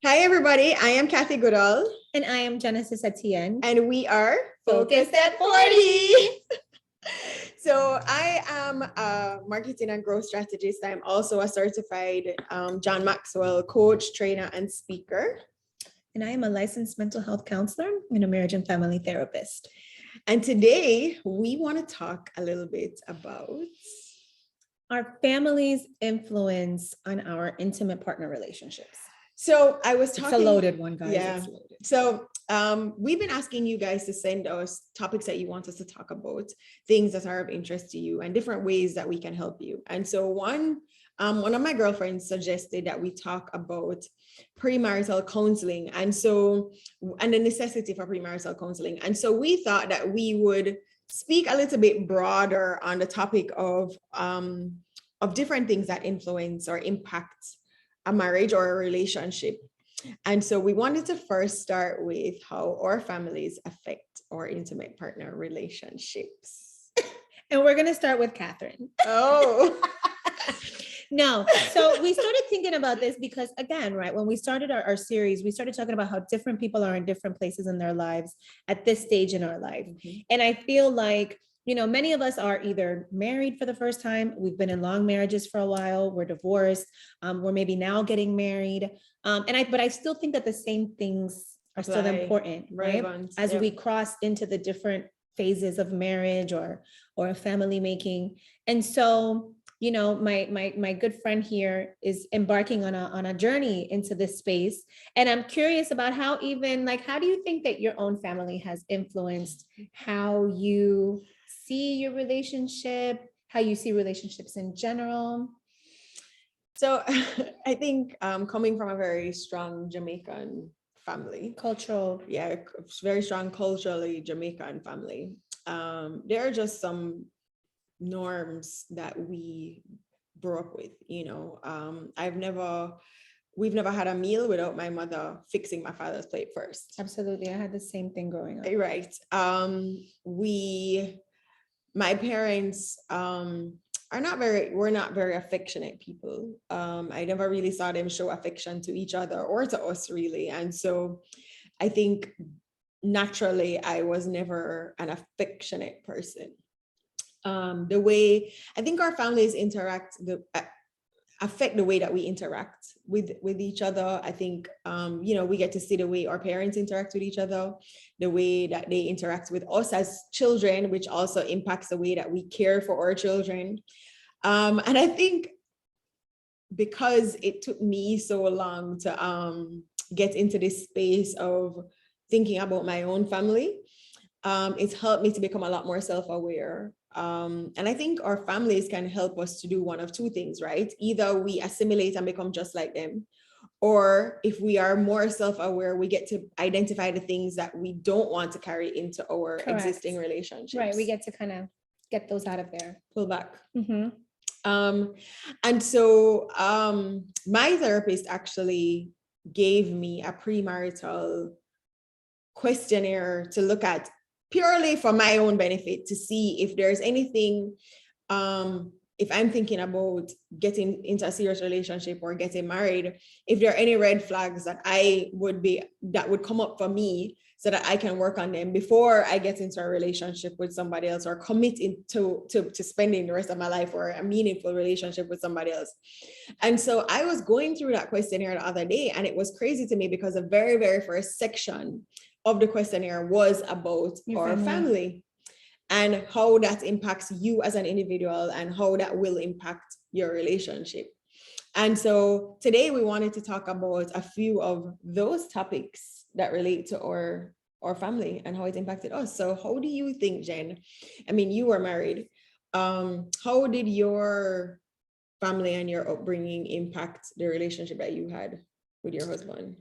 Hi, everybody. I am Kathy Goodall. And I am Genesis Etienne. And we are Focused at 40. So I am a marketing and growth strategist. I'm also a certified John Maxwell coach, trainer, and speaker. And I am a licensed mental health counselor and a marriage and family therapist. And today we want to talk a little bit about our family's influence on our intimate partner relationships. So I was talking. It's a loaded one, guys. Yeah. So we've been asking you guys to send us topics that you want us to talk about, things that are of interest to you, and different ways that we can help you. And so one of my girlfriends suggested that we talk about premarital counseling, and the necessity for premarital counseling. And so we thought that we would speak a little bit broader on the topic of different things that influence or impact a marriage or a relationship. And so we wanted to first start with how our families affect our intimate partner relationships. And we're going to start with Catherine. Oh. No. So we started thinking about this because, again, right, when we started our series, we started talking about how different people are in different places in their lives at this stage in our life. Mm-hmm. And I feel like, you know, many of us are either married for the first time, we've been in long marriages for a while, we're divorced, we're maybe now getting married. But I still think that the same things are still important, right? As we cross into the different phases of marriage or a family making. And so, you know, my good friend here is embarking on a journey into this space. And I'm curious about how do you think that your own family has influenced how you see your relationship, how you see relationships in general? So I think coming from a very strong Jamaican family, very strong culturally Jamaican family, there are just some norms that we grew up with, you know. We've never had a meal without my mother fixing my father's plate first. Absolutely. I had the same thing growing up. Right. My parents were not very affectionate people. I never really saw them show affection to each other or to us, really. And so I think naturally I was never an affectionate person. The way I think our families affect the way that we interact with each other. I think, we get to see the way our parents interact with each other, the way that they interact with us as children, which also impacts the way that we care for our children. And I think because it took me so long to get into this space of thinking about my own family, it's helped me to become a lot more self-aware. And I think our families can help us to do one of two things, right? Either we assimilate and become just like them, or if we are more self-aware, we get to identify the things that we don't want to carry into our existing relationships. Right, we get to kind of get those out of there. Pull back. Mm-hmm. And so my therapist actually gave me a premarital questionnaire to look at purely for my own benefit, to see if there's anything, if I'm thinking about getting into a serious relationship or getting married, if there are any red flags that would come up for me so that I can work on them before I get into a relationship with somebody else or commit to spending the rest of my life or a meaningful relationship with somebody else. And so I was going through that questionnaire the other day, and it was crazy to me because the very, very first section of the questionnaire was about our family and how that impacts you as an individual and how that will impact your relationship. And so today we wanted to talk about a few of those topics that relate to our family and how it impacted us. So how do you think, Jen? I mean, you were married. How did your family and your upbringing impact the relationship that you had with your husband?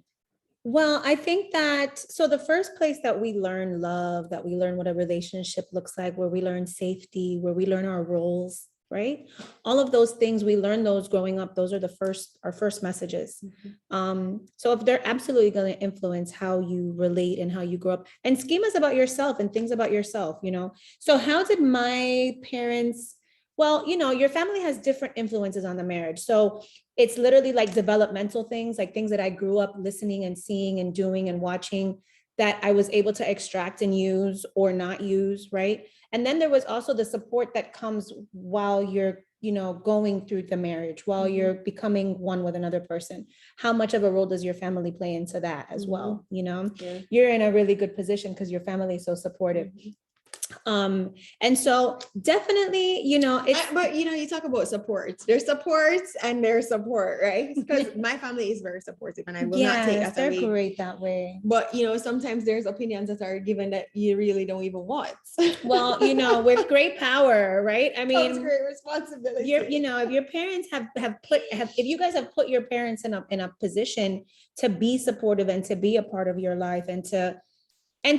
Well, I think that, so the first place that we learn love, that we learn what a relationship looks like, where we learn safety, where we learn our roles, right? All of those things, we learn those growing up. Those are our first messages. Mm-hmm. So if they're absolutely going to influence how you relate and how you grow up, and schemas about yourself and things about yourself, you know? So how did my parents Well, your family has different influences on the marriage. So it's literally like developmental things, like things that I grew up listening and seeing and doing and watching that I was able to extract and use or not use, right? And then there was also the support that comes while you're, going through the marriage, while you're becoming one with another person. How much of a role does your family play into that as well? Yeah. You're in a really good position because your family is so supportive. And so definitely, it's But you talk about support. There's support and there's support, right? Because my family is very supportive, and I will not take that they're away. great that way. But sometimes there's opinions that are given that you really don't even want. Well, with great power, right? I mean, comes great responsibility. if your parents if you guys have put your parents in a position to be supportive and to be a part of your life and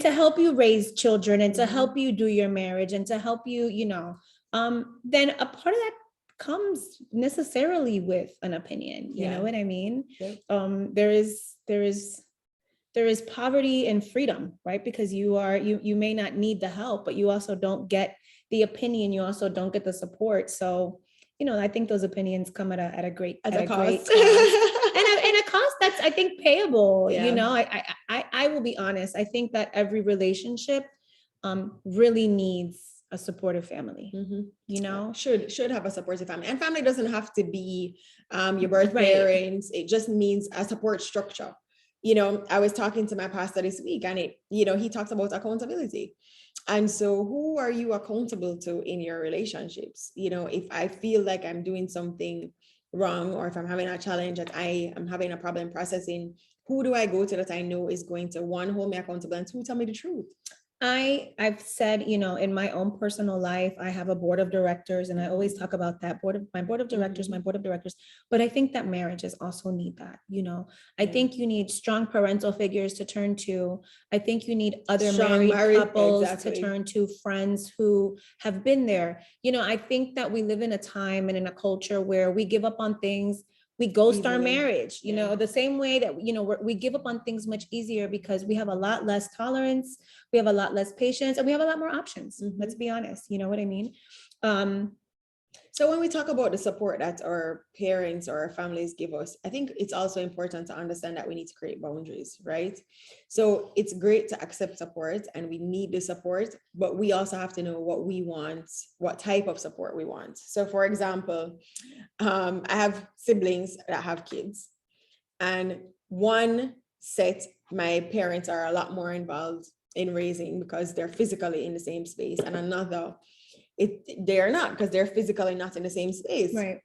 to help you raise children and to help you do your marriage and to help you, then a part of that comes necessarily with an opinion. You know what I mean? Yep. There is poverty and freedom, right? Because you may not need the help, but you also don't get the opinion. You also don't get the support. So, I think those opinions come at a great cost. and a cost that's, I think, payable. I will be honest. I think that every relationship really needs a supportive family. Should have a supportive family, and family doesn't have to be your birth parents. It just means a support structure. I was talking to my pastor this week, and he talks about accountability. And so who are you accountable to in your relationships? If I feel like I'm doing something wrong, or if I'm having a challenge that I am having a problem processing, who do I go to that I know is going to, one, hold me accountable, and two, tell me the truth? I've said, in my own personal life, I have a board of directors, and I always talk about that my board of directors. But I think that marriages also need that, I think you need strong parental figures to turn to. I think you need other married couples to turn to, friends who have been there. I think that we live in a time and in a culture where we give up on things. We ghost our marriage, the same way that, we give up on things much easier because we have a lot less tolerance, we have a lot less patience, and we have a lot more options. Let's be honest. You know what I mean? So when we talk about the support that our parents or our families give us, I think it's also important to understand that we need to create boundaries, right? So it's great to accept support, and we need the support, but we also have to know what we want, what type of support we want. So for example, I have siblings that have kids, and one set, my parents are a lot more involved in raising because they're physically in the same space, and another, they are not, because they're physically not in the same space. Right.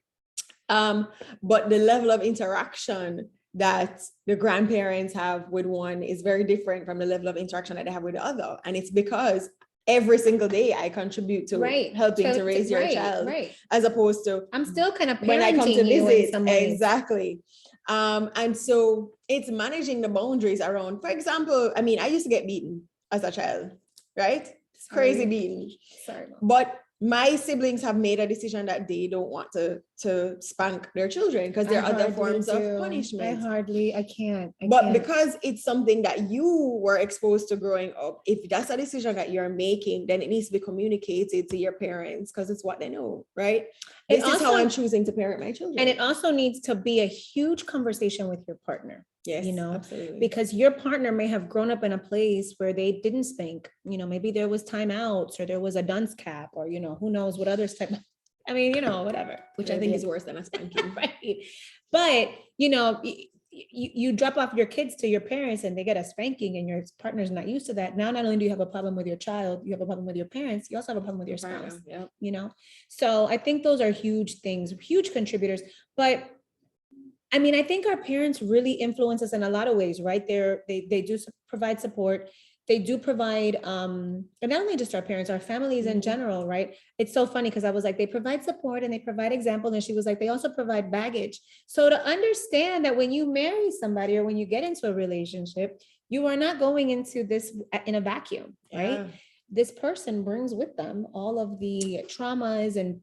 But the level of interaction that the grandparents have with one is very different from the level of interaction that they have with the other. And it's because every single day I contribute to helping to raise your child, as opposed to I'm still kind of parenting when I come to visit. Exactly. And so it's managing the boundaries around, for example, I used to get beaten as a child, right? It's crazy beaten. Sorry. But my siblings have made a decision that they don't want to spank their children because there are other forms of punishment. I can't. Because it's something that you were exposed to growing up, if that's a decision that you're making, then it needs to be communicated to your parents because it's what they know, right? This is how I'm choosing to parent my children. And it also needs to be a huge conversation with your partner. Yes, absolutely. Because your partner may have grown up in a place where they didn't spank, maybe there was timeouts or there was a dunce cap or, who knows what others type of, whatever. Which I think is worse than a spanking. Right. But, you drop off your kids to your parents and they get a spanking and your partner's not used to that. Now, not only do you have a problem with your child, you have a problem with your parents, you also have a problem with your spouse, So I think those are huge things, huge contributors. But I think our parents really influence us in a lot of ways, right? They do provide support. They do provide, and not only just our parents, our families in general, right? It's so funny because I was like, they provide support and they provide example. And she was like, they also provide baggage. So to understand that when you marry somebody or when you get into a relationship, you are not going into this in a vacuum, right? This person brings with them all of the traumas and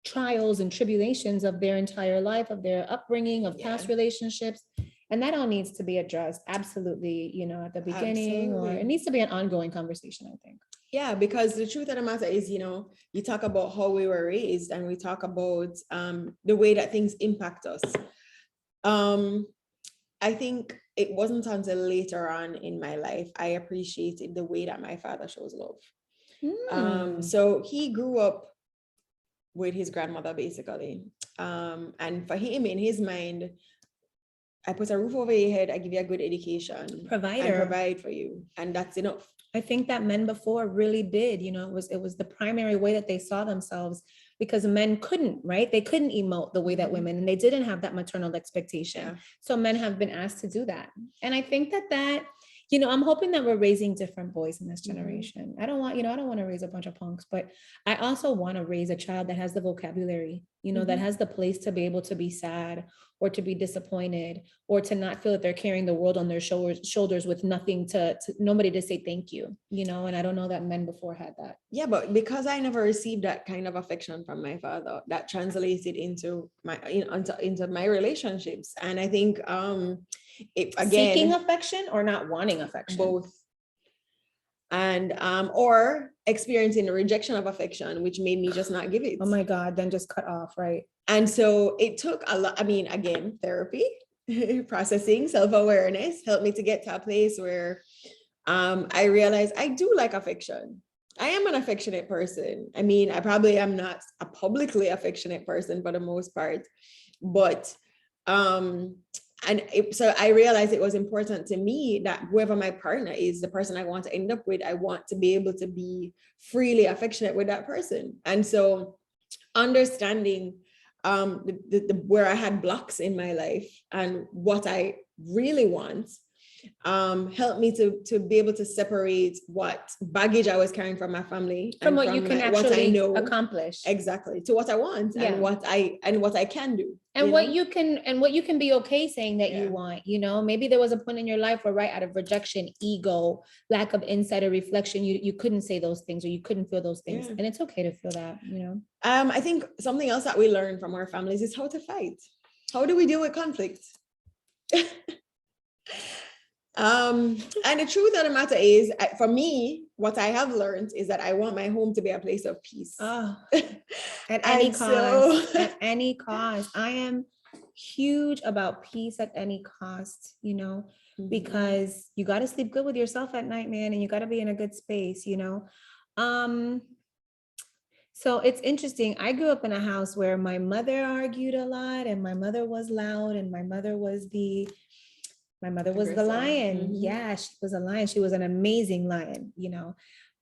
trials and tribulations of their entire life, of their upbringing, of past relationships. And that all needs to be addressed. Absolutely. At the beginning, or it needs to be an ongoing conversation, I think. Yeah, because the truth of the matter is, you talk about how we were raised and we talk about the way that things impact us. I think it wasn't until later on in my life I appreciated the way that my father shows love. So he grew up with his grandmother, basically. And for him, in his mind, I put a roof over your head, I give you a good education, and provide for you, and that's enough. I think that men before really did, it was the primary way that they saw themselves, because men couldn't, right? They couldn't emote the way that women, and they didn't have that maternal expectation. Yeah. So men have been asked to do that. And I think that, I'm hoping that we're raising different boys in this generation. I don't want to raise a bunch of punks, but I also want to raise a child that has the vocabulary, that has the place to be able to be sad or to be disappointed or to not feel that they're carrying the world on their shoulders with nothing to nobody to say thank you, and I don't know that men before had that. Yeah, but because I never received that kind of affection from my father, that translated into my relationships. And I think seeking affection or not wanting affection, both. And or experiencing the rejection of affection, which made me just not give it. Oh my God, then just cut off, right? And so it took a lot. I mean, again, therapy, processing, self-awareness helped me to get to a place where I realized I do like affection. I am an affectionate person. I mean, I probably am not a publicly affectionate person for the most part, but so I realized it was important to me that whoever my partner is, the person I want to end up with, I want to be able to be freely affectionate with that person. And so understanding where I had blocks in my life and what I really want helped me to be able to separate what baggage I was carrying from my family from what you can actually accomplish. Exactly, to what I want and what I can do. And what you can be okay saying that you want, maybe there was a point in your life where right out of rejection, ego, lack of insight or reflection, you couldn't say those things or you couldn't feel those things. And it's okay to feel that, I think something else that we learn from our families is how to fight. How do we deal with conflict? And the truth of the matter is, for me, what I have learned is that I want my home to be a place of peace. At any cost. At any cost. I am huge about peace at any cost, because you got to sleep good with yourself at night, man, and you got to be in a good space, So it's interesting. I grew up in a house where my mother argued a lot, and my mother was loud, and my mother was the lion. Yeah, she was a lion. She was an amazing lion,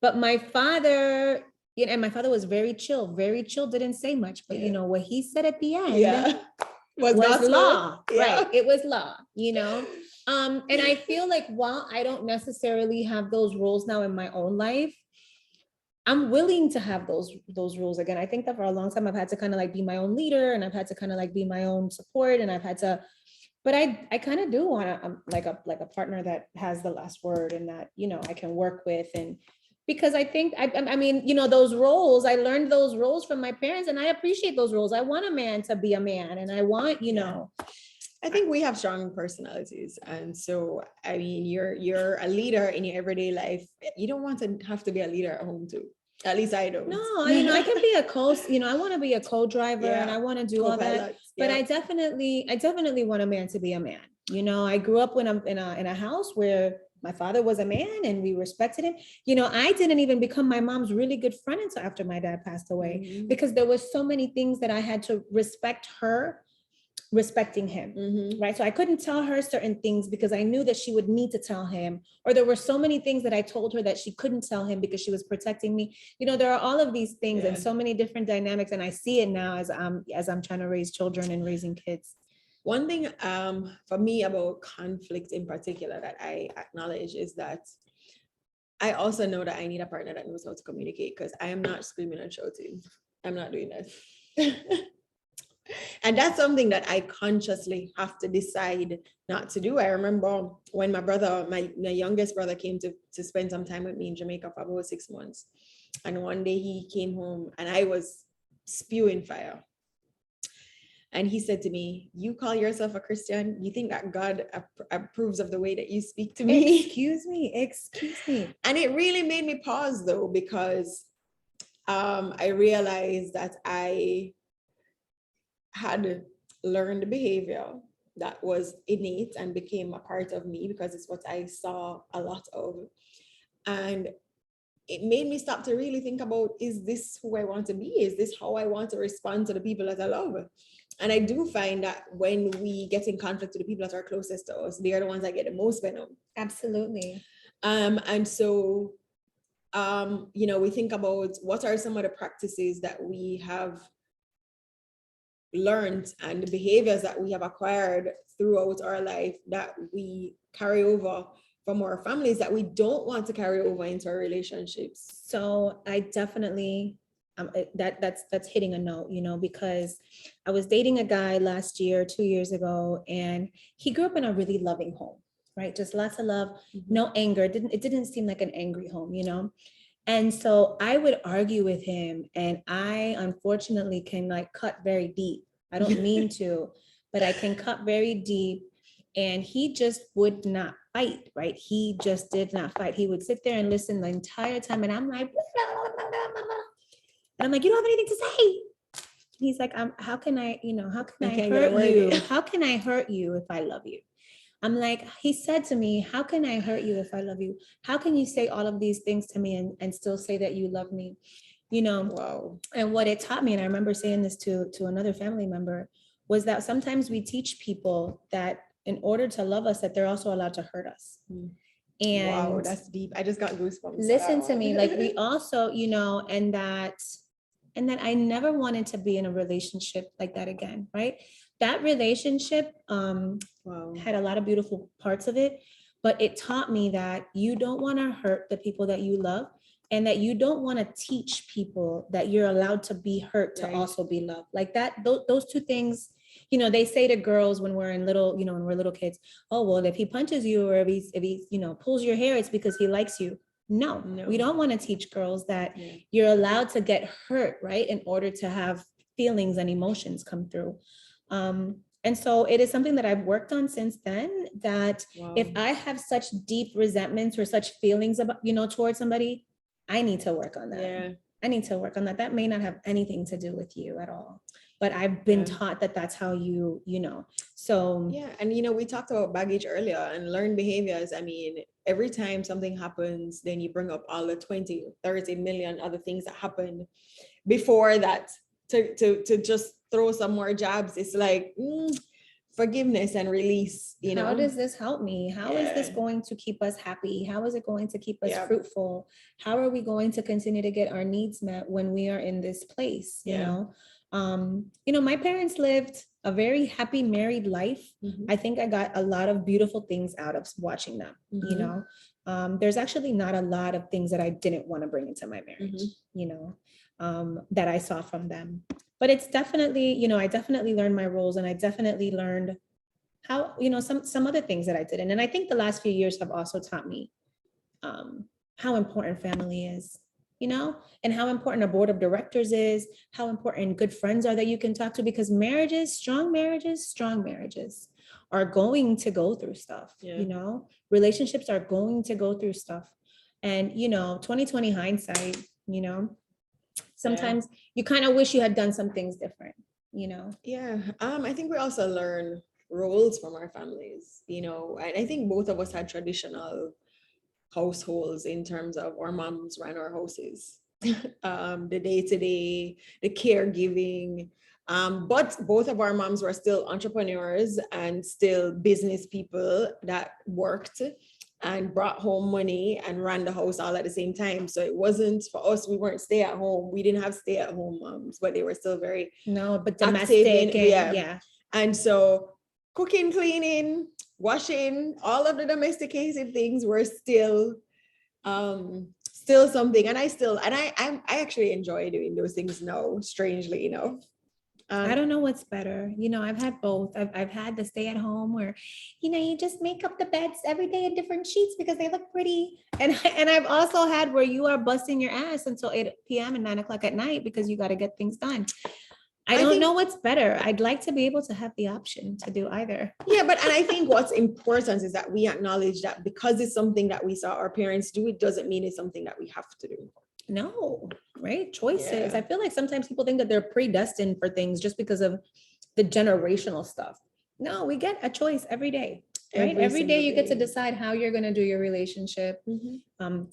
But my father, and my father was very chill, didn't say much. But, what he said at the end was law. Right. It was law, And I feel like while I don't necessarily have those roles now in my own life, I'm willing to have those rules again. I think that for a long time, I've had to kind of like be my own leader, and I've had to kind of like be my own support, and I've had to. But I kind of do want to like a partner that has the last word and that, I can work with. And because I think, I mean, those roles, I learned those roles from my parents, and I appreciate those roles. I want a man to be a man, and I want, I think we have strong personalities. And so, I mean, you're a leader in your everyday life. You don't want to have to be a leader at home too. At least I don't. No, I can be I want to be a co-driver, and I want to do all that. But I definitely want a man to be a man. I grew up in a house where my father was a man and we respected him. I didn't even become my mom's really good friend until after my dad passed away, because there was so many things that I had to respect her respecting him, right? So I couldn't tell her certain things because I knew that she would need to tell him, or there were so many things that I told her that she couldn't tell him because she was protecting me. There are all of these things and so many different dynamics, and I see it now as I'm trying to raise children and raising kids. One thing for me about conflict in particular that I acknowledge is that I also know that I need a partner that knows how to communicate, because I am not screaming and shouting. I'm not doing that. And that's something that I consciously have to decide not to do. I remember when my youngest brother came to spend some time with me in Jamaica for about 6 months. And one day he came home and I was spewing fire. And he said to me, "You call yourself a Christian? You think that God approves of the way that you speak to me?" Excuse me, excuse me. And it really made me pause though, because I realized that I had learned behavior that was innate and became a part of me because it's what I saw a lot of. And it made me stop to really think about, is this who I want to be? Is this how I want to respond to the people that I love? And I do find that when we get in conflict with the people that are closest to us, they are the ones that get the most venom. Absolutely. And so, we think about what are some of the practices that we have learned and the behaviors that we have acquired throughout our life that we carry over from our families that we don't want to carry over into our relationships. So I definitely that's hitting a note, because I was dating a guy last year, 2 years ago, and he grew up in a really loving home, right? Just lots of love, no anger. It didn't seem like an angry home, And so I would argue with him, and I unfortunately can like cut very deep. I don't mean to, but I can cut very deep. And he just would not fight, right? He just did not fight. He would sit there and listen the entire time. And I'm like, and I'm like, you don't have anything to say. He's like, how can I, how can I hurt you? How can I hurt you if I love you? I'm like, he said to me, how can I hurt you if I love you? How can you say all of these things to me and still say that you love me? Wow. And what it taught me, and I remember saying this to another family member, was that sometimes we teach people that in order to love us, that they're also allowed to hurt us. And wow, that's deep. I just got goosebumps. Listen to me, like we also, and that I never wanted to be in a relationship like that again, right? That relationship had a lot of beautiful parts of it, but it taught me that you don't want to hurt the people that you love, and that you don't want to teach people that you're allowed to be hurt to also be loved. Like that, those two things, they say to girls when we're when we're little kids, oh, well, if he punches you or if he pulls your hair, it's because he likes you. No, we don't want to teach girls that you're allowed to get hurt, right? In order to have feelings and emotions come through. And so it is something that I've worked on since then, that if I have such deep resentments or such feelings about, towards somebody, I need to work on that. Yeah. I need to work on that. That may not have anything to do with you at all, but I've been taught that that's how you so. Yeah. And, we talked about baggage earlier and learned behaviors. I mean, every time something happens, then you bring up all the 20, 30 million other things that happened before that to just throw some more jabs. It's like, forgiveness and release, How does this help me? How is this going to keep us happy? How is it going to keep us fruitful? How are we going to continue to get our needs met when we are in this place? My parents lived a very happy married life. I think I got a lot of beautiful things out of watching them. There's actually not a lot of things that I didn't want to bring into my marriage, that I saw from them. But it's definitely, I definitely learned my roles, and I definitely learned how, some other things that I didn't. And I think the last few years have also taught me how important family is, and how important a board of directors is, how important good friends are that you can talk to, because strong marriages are going to go through stuff, relationships are going to go through stuff. And, 2020 hindsight, sometimes you kind of wish you had done some things different, I think we also learn roles from our families, and I think both of us had traditional households in terms of our moms ran our houses, the day-to-day, the caregiving, but both of our moms were still entrepreneurs and still business people that worked and brought home money and ran the house all at the same time. So it wasn't for us, we weren't stay at home. We didn't have stay at home moms, but they were still very domestic. And so cooking, cleaning, washing, all of the domesticated things were still something. And I actually enjoy doing those things now, strangely enough. I don't know what's better. I've had both. I've had the stay at home where, you just make up the beds every day in different sheets because they look pretty. And I've also had where you are busting your ass until 8 p.m. and 9 o'clock at night because you got to get things done. I don't know what's better. I'd like to be able to have the option to do either. Yeah, and I think what's important is that we acknowledge that because it's something that we saw our parents do, it doesn't mean it's something that we have to do. No, right? Choices. Yeah. I feel like sometimes people think that they're predestined for things just because of the generational stuff. No, we get a choice every day, right? Every day you get to decide how you're going to do your relationship,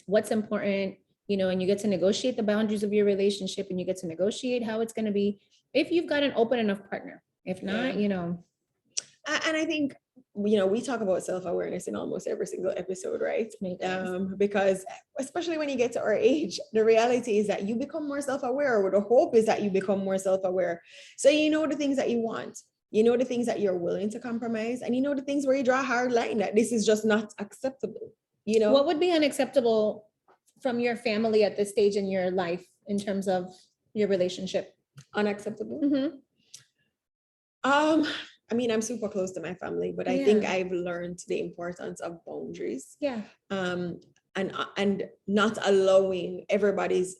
what's important, you know, and you get to negotiate the boundaries of your relationship, and you get to negotiate how it's going to be if you've got an open enough partner. If not, you know. And I think, you know, we talk about self-awareness in almost every single episode, right? Because especially when you get to our age, the reality is that you become more self-aware, or the hope is that you become more self-aware. So you know the things that you want, you know the things that you're willing to compromise, and you know the things where you draw a hard line that this is just not acceptable. You know, what would be unacceptable from your family at this stage in your life in terms of your relationship? Unacceptable. I mean, I'm super close to my family, but I think I've learned the importance of boundaries. And not allowing everybody's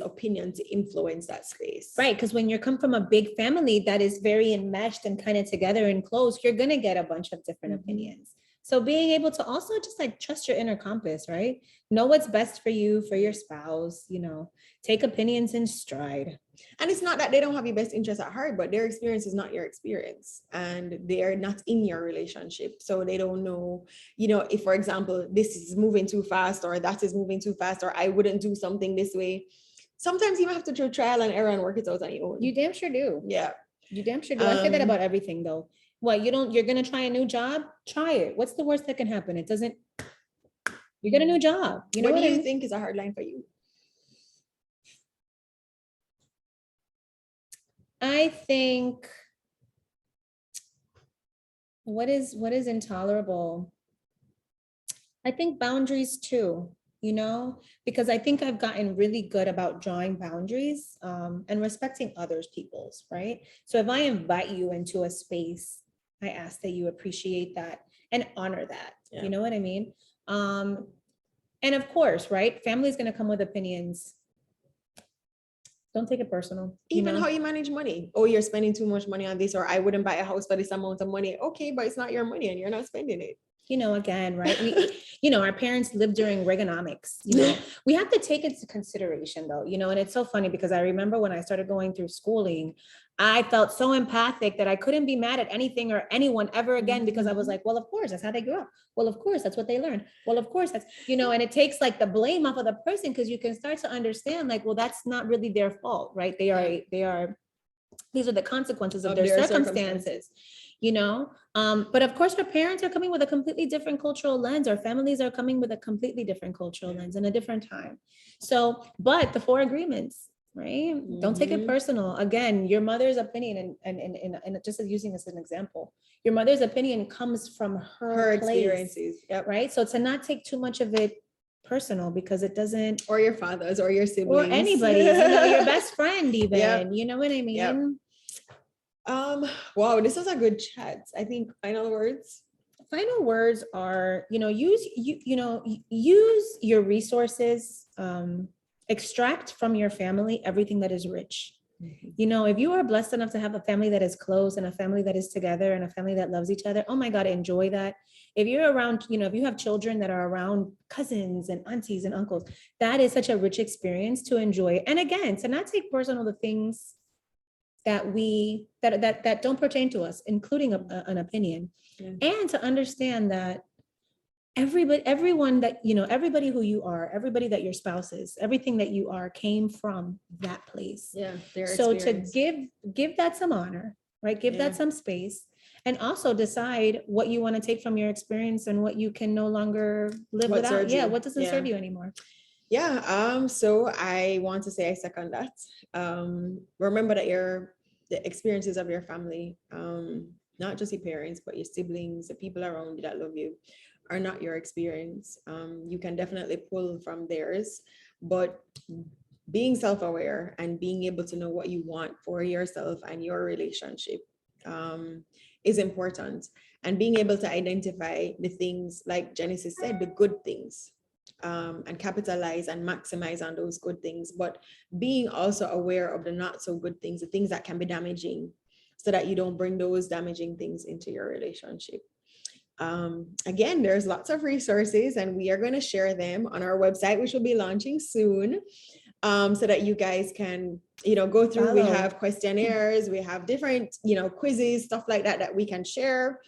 opinion to influence that space. Right, because when you come from a big family that is very enmeshed and kind of together and close, you're gonna get a bunch of different opinions. So being able to also just like trust your inner compass, right? Know what's best for you, for your spouse, you know, take opinions in stride. And it's not that they don't have your best interest at heart, but their experience is not your experience, and they're not in your relationship. So they don't know, you know, if, for example, this is moving too fast, or that is moving too fast, or I wouldn't do something this way. Sometimes you have to do trial and error and work it out on your own. You damn sure do. Yeah. You damn sure do. I say that about everything though. What, you're gonna try a new job? Try it. What's the worst that can happen? It doesn't, you get a new job. You know what do you think is a hard line for you? I think what is intolerable? I think boundaries too, you know, because I think I've gotten really good about drawing boundaries and respecting others people's, right? So if I invite you into a space, I ask that you appreciate that and honor that. You know what I mean? And of course, right, family is going to come with opinions. Don't take it personal. Even how you manage money. Oh, you're spending too much money on this, or I wouldn't buy a house for this amount of money. Okay, but it's not your money and you're not spending it. You know, again, right? We, you know, our parents lived during Reaganomics, you know, we have to take into consideration though, you know, and it's so funny because I remember when I started going through schooling, I felt so empathic that I couldn't be mad at anything or anyone ever again, because I was like, well, of course, that's how they grew up. Well, of course, that's what they learned. Well, of course, that's, you know, and it takes like the blame off of the person, because you can start to understand like, well, that's not really their fault, right? These are the consequences of their circumstances. You know, but of course, our parents are coming with a completely different cultural lens. Our families are coming with a completely different cultural lens and a different time. So, but the 4 agreements, right? Don't take it personal. Again, your mother's opinion, and just as using this as an example, your mother's opinion comes from her experiences, right? So to not take too much of it personal, because it doesn't, or your father's, or your siblings, or anybody, you know, your best friend even, you know what I mean? Wow, this was a good chat. I think final words are, you know, use your resources, extract from your family everything that is rich. You know, if you are blessed enough to have a family that is close and a family that is together and a family that loves each other, oh my God, enjoy that. If you're around, you know, if you have children that are around cousins and aunties and uncles, that is such a rich experience to enjoy. And again, to not take personal the things that don't pertain to us, including an opinion, and to understand that everyone that, you know, everybody who you are, everybody that your spouse is, everything that you are came from that place. So experience. To give that some honor, right? Give that some space, and also decide what you want to take from your experience and what you can no longer live without. What doesn't serve you anymore. So I want to say I second that. Remember that the experiences of your family, not just your parents, but your siblings, the people around you that love you, are not your experience. You can definitely pull from theirs, but being self-aware and being able to know what you want for yourself and your relationship is important. And being able to identify the things, like Genesis said, the good things. and capitalize and maximize on those good things, but being also aware of the not so good things, the things that can be damaging, so that you don't bring those damaging things into your relationship. Again, there's lots of resources, and we are going to share them on our website, which will be launching soon, so that you guys can, go through. We have questionnaires, we have different, quizzes, stuff like that we can share.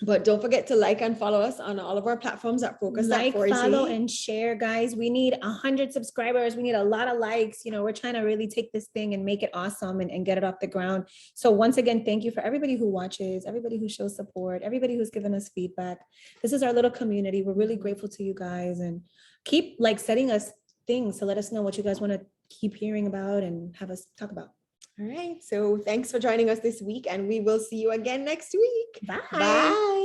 But don't forget to like and follow us on all of our platforms at Focus at 40. Follow, and share, guys. We need 100 subscribers. We need a lot of likes. We're trying to really take this thing and make it awesome and get it off the ground. So once again, thank you for everybody who watches, everybody who shows support, everybody who's given us feedback. This is our little community. We're really grateful to you guys, and keep setting us things to let us know what you guys want to keep hearing about and have us talk about. All right. So thanks for joining us this week, and we will see you again next week. Bye. Bye.